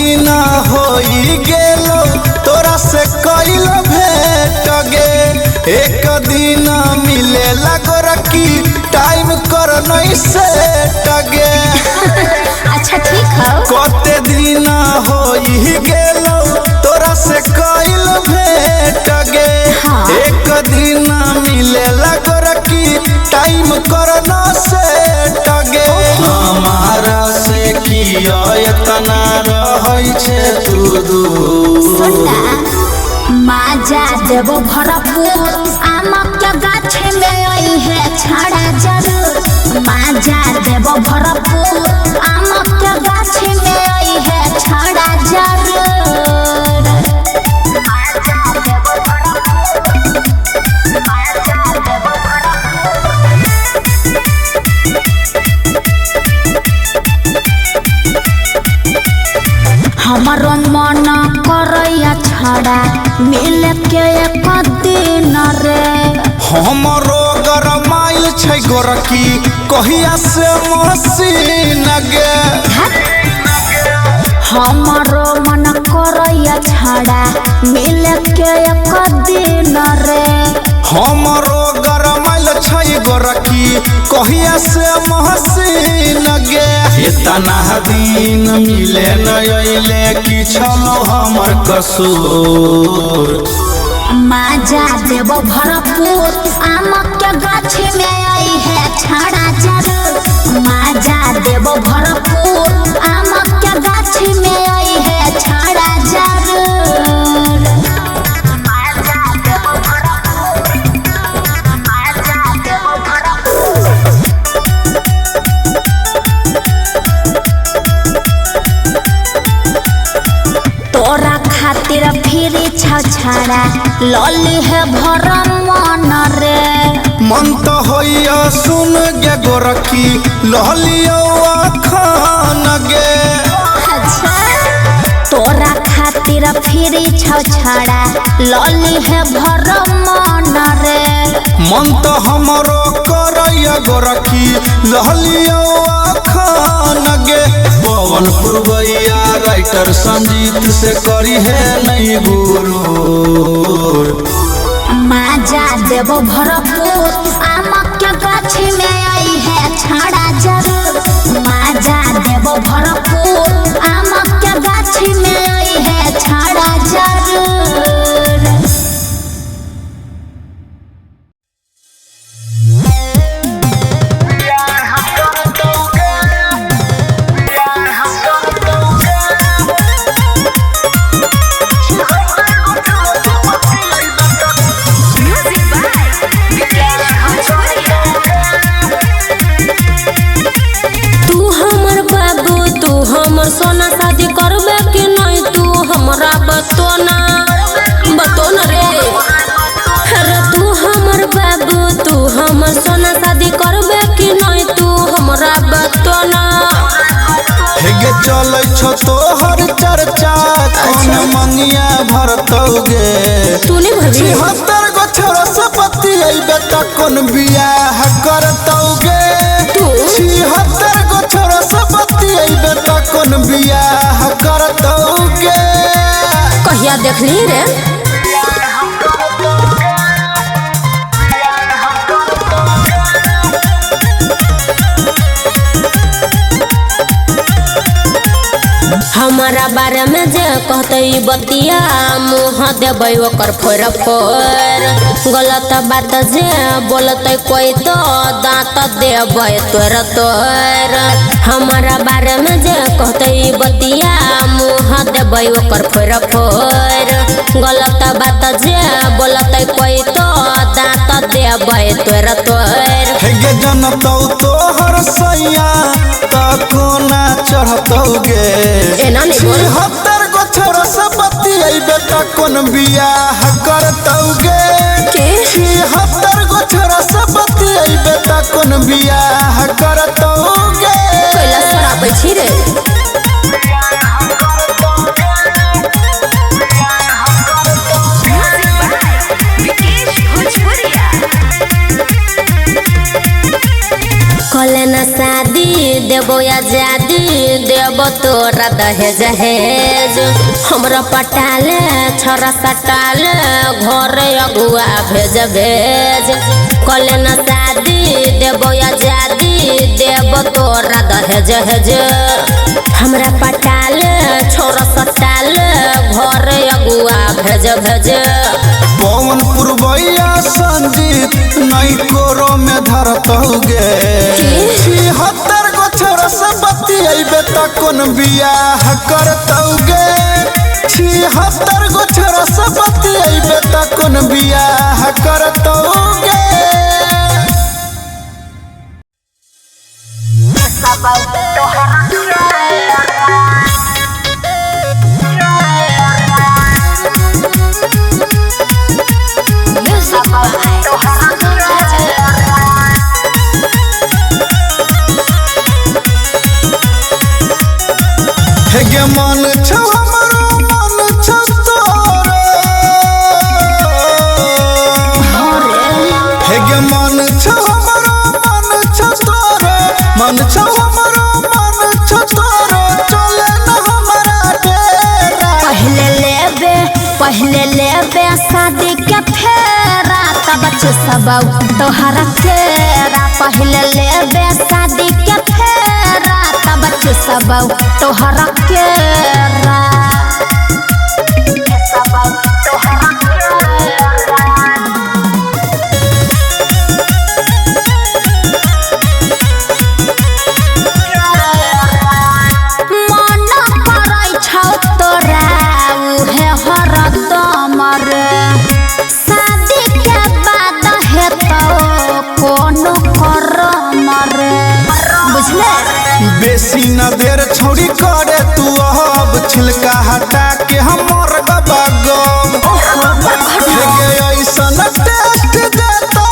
दिन होई गेलो तोरा से कइल भेट गे। एक दिन मिले लगो रखी टाइम कर नहीं सेट गे। अच्छा ठीक है। कते दिन होई गेलो तोरा से कइल भेट गे। एक दिन मिले लगो रखी टाइम कर न सेट गे। हमारा से किया इतना रहै छे तू दूर। माजा देवो भरपूर आमक के गाछ में आई है छाड़ा जरूर। माजा देवो भरपूर आमक के गाछ में आई है छाड़ा जरूर। माजा देवो भरपूर, माजा देवो हमारो मन करैया छड़ा मिल के एक दिन रे। हमरो गरमाइल छै गोरकी कहिया से मसीन गे। हमारो मन करैया छड़ा मिल के एक दिन रे। हमरो गरमाइल छै गोरकी कहिया से मसीन गे। इतना दिन मिले न अइले कि छलो हमर कसूर। माजा देवो भरपूर आमक के गाछ में आई है छाड़ा जरूर। माजा देवो भरपूर आमक के गाछ में आई है छाड़ा जरूर। माजा देवो भरपूर, माजा देवो भरपूर। तोरा खातिर फिर छछड़ा लली है भरम मन रे। मन तो होइया सुन गे गोरकी लहलियो खान गे। अच्छा तोरा खातिर फिर छछड़ा लली है भरम मन रे। मन तो हमरो करैया गोरकी लहलियो खान गे। पवन पुरवैया राइटर संजीत से करी है नहीं गुरूर। माजा देवो भरपूर आमक के गाछ में आई है छाड़ा जरूर। माजा देवो भरपूर आमक के गाछ में आई है छाड़ा जरूर। सोना शादी करबे कि नहीं तू हमरा बतोना रे। अरे तू हमर बाबू तू हमर सोना शादी करबे कि नहीं तू हमरा बतोना। हेगे चलै छो तोहर चर्चा कौन मंगिया भरतौगे। तू नहीं भरबी 76 गो छोरा से पति बेटा कौन बियाह करतौगे। 76 गो छोरा से पति बेटा कौन बियाह करतौगे। कहिया देखली रे। हमारा बारे में जे कहते बतिया मुँह देबै ओकर फोर फोर। गलत बात जे बोलते कोई तो दांत देबै तोर तोर। हमारा बारे में जे कहते बतिया मुँह देबै ओकर फोर फोर। गलत बात जे बोलते कोई तो दांत देबै तोर तोर। हेगे जनतौ तोहर सैया त कोना चढ़तौगे। 76 गो छोरा से पति बेटा कौन बियाह करतौगे। 76 गो छोरा से पति बेटा कौन बियाह करतौगे। कैला सराबै छी रे। कले न शादी देव देबो आजादी देबो तोरा दहेज हेज हमरा पटाले छोरा सटाले घर अगुआ भेज भेज कले न शादी देबो आजादी देबो तोरा दहेज हेज हमरा पटाले छोरा सटाले घर अगुआ भेज भेज पवन पुरवैया संजीत नई कोरो में धरतौगे 76 गो छोरा से बतियैबे त कोन बियाह करतौगे 76 गो छोरा से बतियैबे त कोन बियाह करतौगे हेगे मन छौ हमरो मन छौ तोरे हेगे मन छौ हमरो मन छौ तोरे मन छौ हमरो मन छौ तोरे चले न हमरा डेरा पहले लेबे शादी के फेरा तब सब तोहरा केरा पहले लेबे शादी के फेरा तब सब तोहरा केरा मन पड़ै छौ तोरा उहे हरदम रे शादी के बाद हेतौ कोनो करम रे बुझले बेसी न देर छौड़ी करे तू अब छिलका हटा के हमर गबागम हेगे ऐसन टेस्ट देता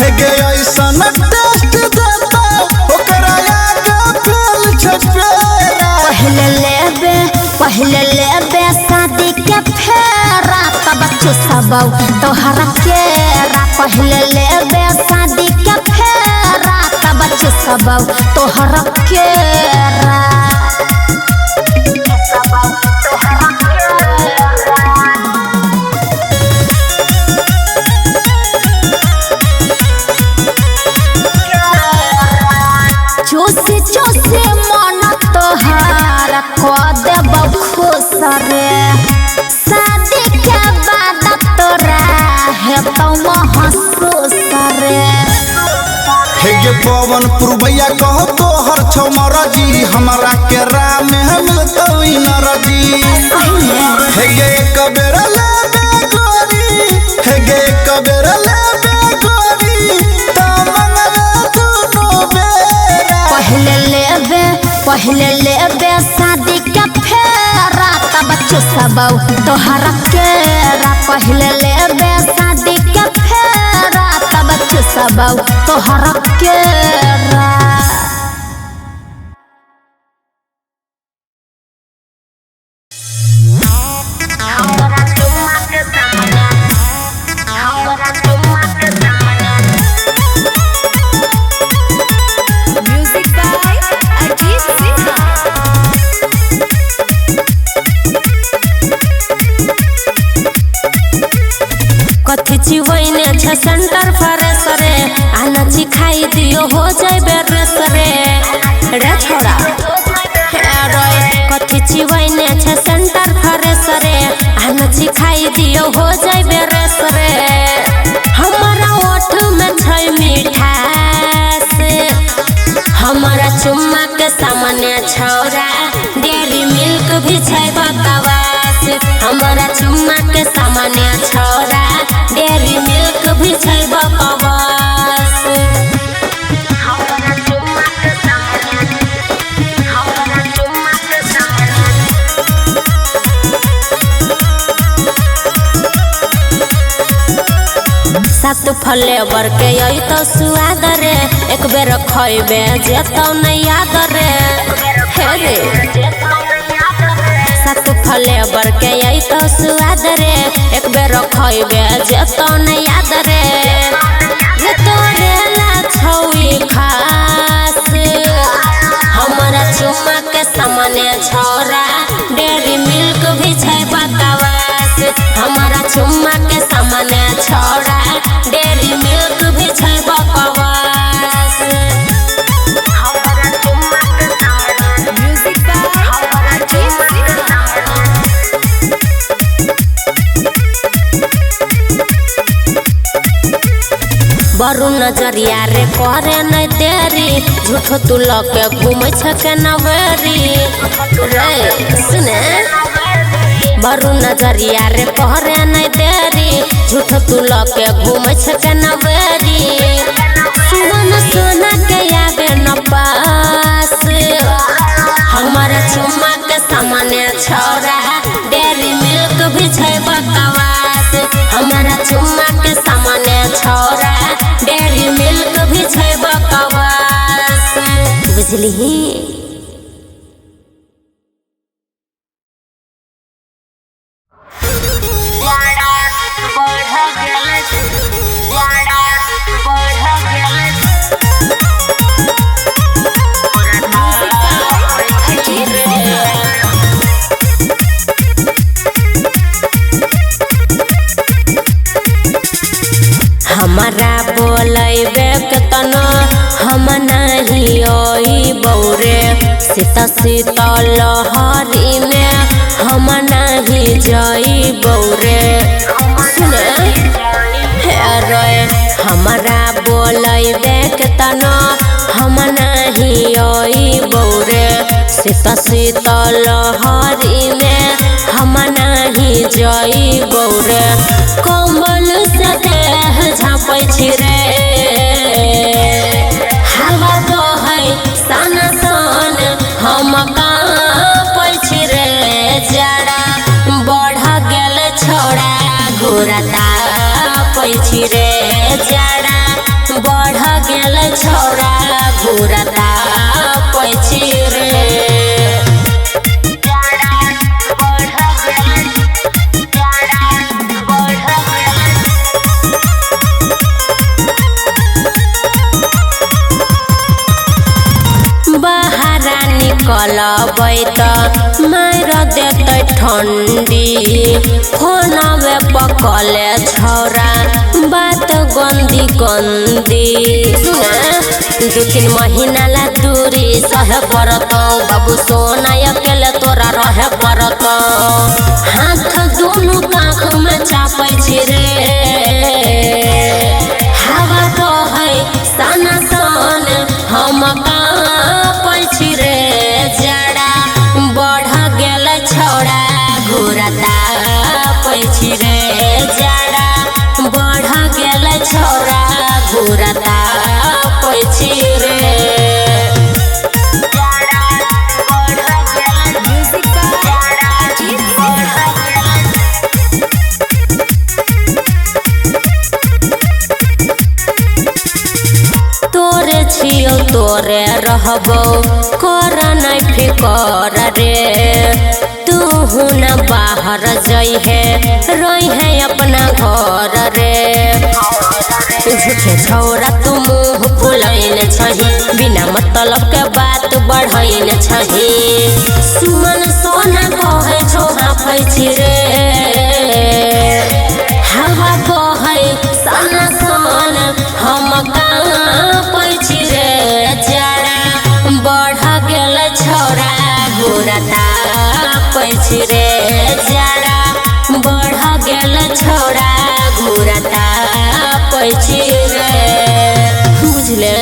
हेगे ऐसन टेस्ट देता ओकरा आगे फेल छपेरा पहले लेबे शादी के फेरा तब सब तोहरा केरा पहले लेबे शादी के फेरा तब सब तोहरा केरा चूसी चूसी मन तोहार को देब खुश रे शादी के बाद तोरा हेतौ महसूस रे हेगे पवन पुरवैया कहो तोहर छौ मरजी हमरा के राम में मिलतौ नरजी हेगे एक बेर लेबे गोरी हेगे एक बेर लेबे गोरी त मंगवे दुनो बेरा पहले लेबे शादी के फेरा तब सब तोहरा केरा पहले लेबे शादी के फेरा तब सब तोहरा केरा Music by Ajit Sinha. कथी चिवैने छ सेंटर फरेस रे आनची खाई दियो हो जाइबे रेस रे रे छोड़ा कथी चिवैने छ सेंटर फरेस रे आनची खाई दियो हो जाइबे रेस रे हमरा ओठ में छै मिठास हमरा चुम्मा के सामने छौरा डेयरी मिल्क भी छै बकवास हमरा चुम्मा के सामने छौरा डेयरी मिल्क भी छै बकवास सात फ्लेवर के यही तो स्वाद रे एक बेर खइबे जेतौ नहीं याद रे हे रे सात फ्लेवर के यही तो स्वाद रे एक बेर खइबे जेतौ नहीं याद रे ये तोरे ला छौई खास हम बरू नजरिया रे करे नहीं देरी झूठो तू लके घूमै छके नवेरी रे सुने बरू नजरिया रे करे नहीं देरी झूठो तू लके घूमै छके नवेरी सुमन सोना के आवे न पास हमारा चुम्मा के सामने छौरा डेरी मिल्क भी छै बकवास हमारा चुम्मा के सामने छौरा डेरी मिल्क भी छै बकवास बुझली हमारा बोलैबे के तना हम नहीं ओई बौरे सीता सीता लहरी में हम नहीं जाई बौरे सुने हे रे हमारा बोलैबे के तना हम नहीं ओई बौरे सीता सीता लहरी में हम नहीं जाई बौरे कमल से देह झाँपै छी रे हवा बहै सन सन हम काँपै छी रे जरा बढ़ गेल छोड़ा घोड़ा तापै छी रे जरा बढ़ गेल छोड़ा घोड़ा तापै छी रे निकलबै त मार देतै ठंडी फोनवे पकले छौरा बात गंदी गंदी दू तीन महीना ला दूरी सहे पड़त बाबू सोना अकेले तोरा रहे पड़त हाथ दोनों काख में चापै छी रे हवा बहै सन सन हम काँपै छी रे जरा बढ़ गेल छोड़ा घोड़ा तापै छी रे जरा बढ़ गेल छोड़ा घोड़ा तापै छी रे तोरे छियो तोरे रहबो कर नहीं फिकर रे तू न बाहर जइहे रहे अपना घर रे झूठे छौरा तू मुँह फुलैन छही बिना मतलब के बात बढ़ैन छही सुमन सोना कहे छो हाफै छी रे हवा बहै सन सन हम काँपै छी रे जरा बढ़ गेल छोरा घोड़ा तापै छी रे जरा बढ़ गेल छोरा घोड़ा तापै छी रे बुझले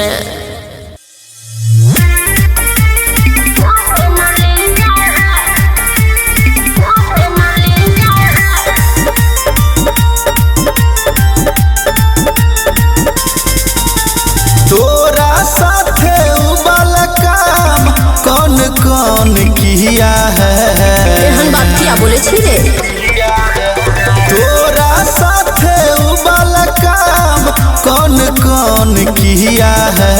तोरा साथे उबल काम कौन कौन किया है एहन बात किया बोले छी रे तोरा साथे उबल काम कौन कौन किया है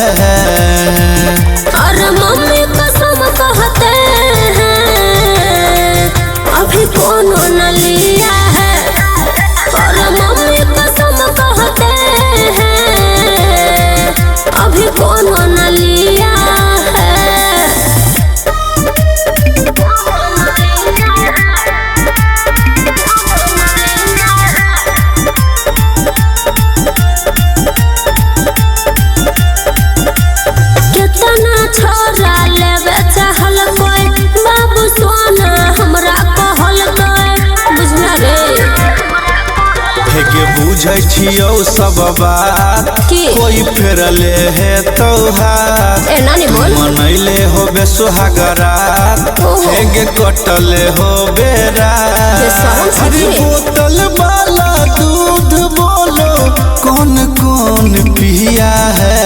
अरे मम्मी कसम कहते हैं अभी कोनो न लिया है अरे मम्मी कसम कहते हैं अभी कोनो न लिया है कितना छोरा लेवे चाहल कोई बाबू सोना हमरा कहल कोई बुझला रे हेगे बुझ बुझै छियौ सब बात की? कोई फेरले है तोहार ए नानी बोल मनैले होबे सुहागरात हेगे कटले होबे ये शरम रात से अरे की? बोतल वाला दूध बोलो कौन कौन पिया है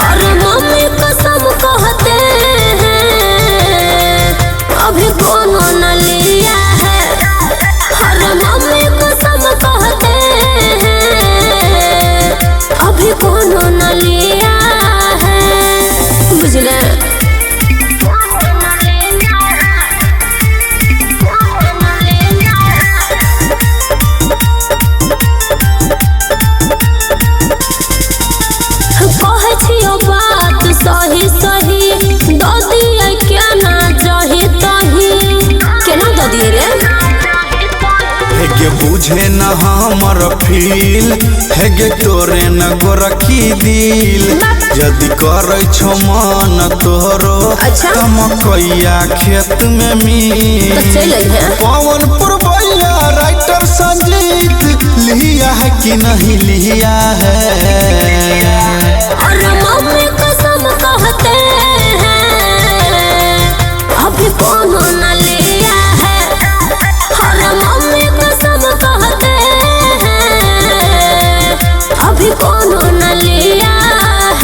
अरे मम्मी कसम कहते हैं अभी कोनो न लिया है। अरे मम्मी कसम कहते हैं अभी कोनो न लिया है। बुझले कहे छियो बात सही सही ददी क्या ना जही तही केना ददी रे हेगे बुझे न हमर फील हेगे तोरे न गोरखी दिल यदि करै छो मन तोरो अच्छा। मकैया खेत में मिल तो चल है पवन पुरवैया राइटर संजीत लिया है कि नहीं लिया है अरे मम्मी कसम कहते हैं अभी कोनो न लिया है। अरे मम्मी कसम कहते हैं अभी कोनो न लिया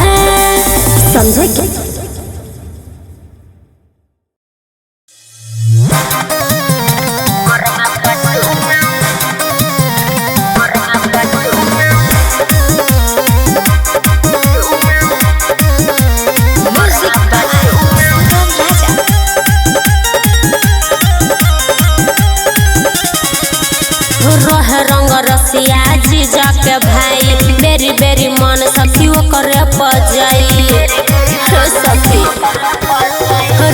है। समझे क्या? Music by Ram Raja. रह रंग रसिया जीजा के भाई बेरी बेरी मन सखी करे पजाई सखी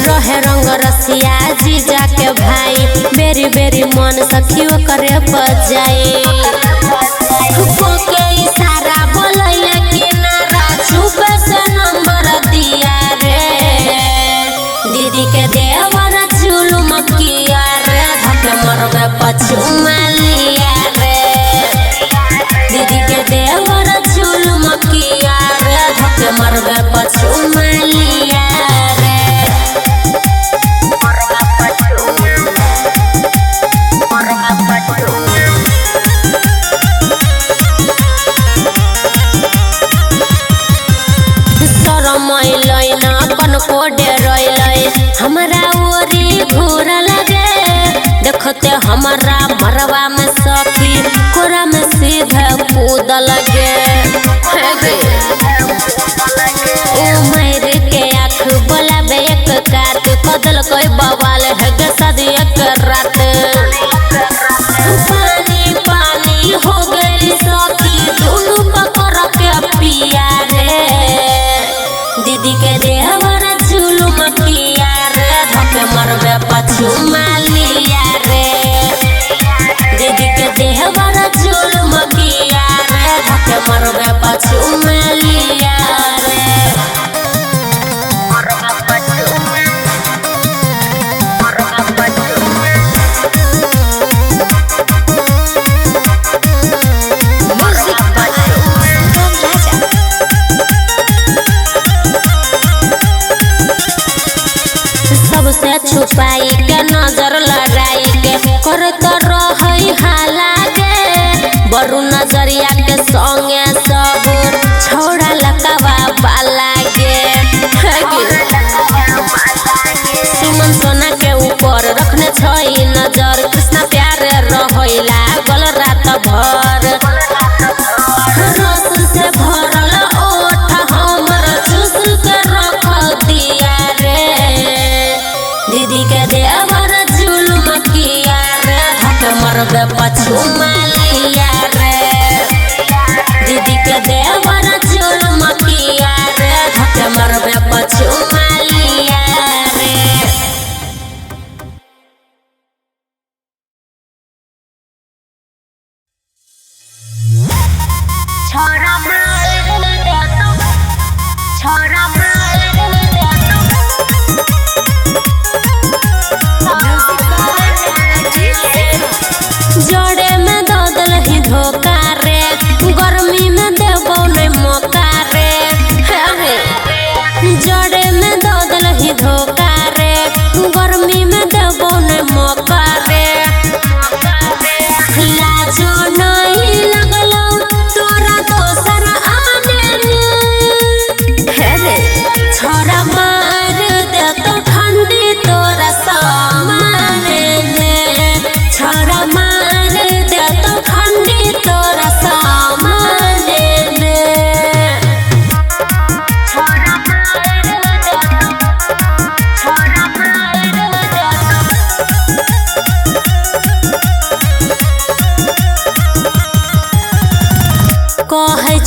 रह रंग रसिया जीजा के भाई बेरी बेरी मन सखी करे पजाई के इशारा बोलैले किनारा छुपे से नंबर दिया रे दीदी के देवर जुलुम किया रे धके मरबे पछुमा लिया रे दीदी के देवर जुलुम किया रे धके मरबे पछुमा लिया रे शरमैलै न कनको डेरैलै हमरा ओरी घूर लगे देखते हमारा मरवा में सखी कोरा में सीधे कूद लगे उमर के आँख बोलाबे एक कात कदल कोई बवाल है गे शादी एक रात पानी पानी हो गई सखी दुनू पकड़ के पिया रे दीदी के देवर जुलुम किया रे धके मरबे पछुमा लिया रे दीदी के देवर जुलुम किया रे धके मरबे पछुमा लिया रे Music by Ram Raja. सबसे छुपाई के नजर लगाई के करत रहई हाला के बरू नजरिया के संगे सब छोड़ा लकवा बाला के सुमन सोना के ऊपर रखने छई नजर कृष्णा प्यारे रहइला गल रात भर रस से भरल ओठ हमर चूस के रख दिया रे दीदी के देवर जुलुम किया रे धके मरबे पछुमा लिया रे दीदी के देवर जुलुम किया रे धके मरबे पछुमा लिया रे छोरा मार दे तो छोरा मार दे Music by Ajit Singh. जोड़े में ददल ही धो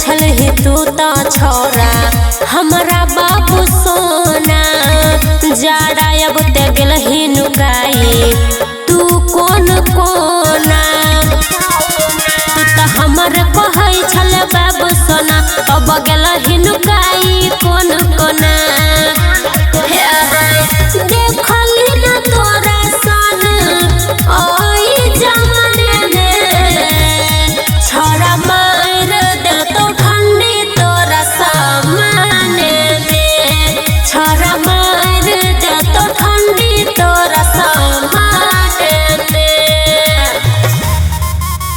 छलही तू तो छोरा हमारा बाबू सोना जाड़ा अब ते गेलही नुकाई तू कोन कोना तू तो हमर कहै छल बाबू सोना अब गेलही नुकाई कोन कोना देखली ना तोरा सन ओई जमाने में छोरा मार दे तो ठंडी तोरा सामने में छोरा मार दे तो ठंडी तोरा सामने में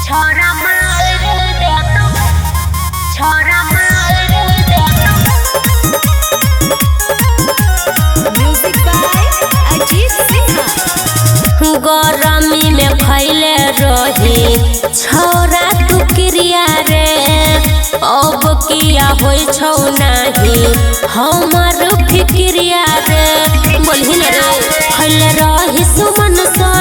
छोरा मार दे तो छोरा मार दे Music by Ajit Sinha. गरमी में खैले रही छोरा तू क्रिया रे अब किया होई छौ नाही हमर फिक्रिया रे बोलही न रे खैले रही सुमन सा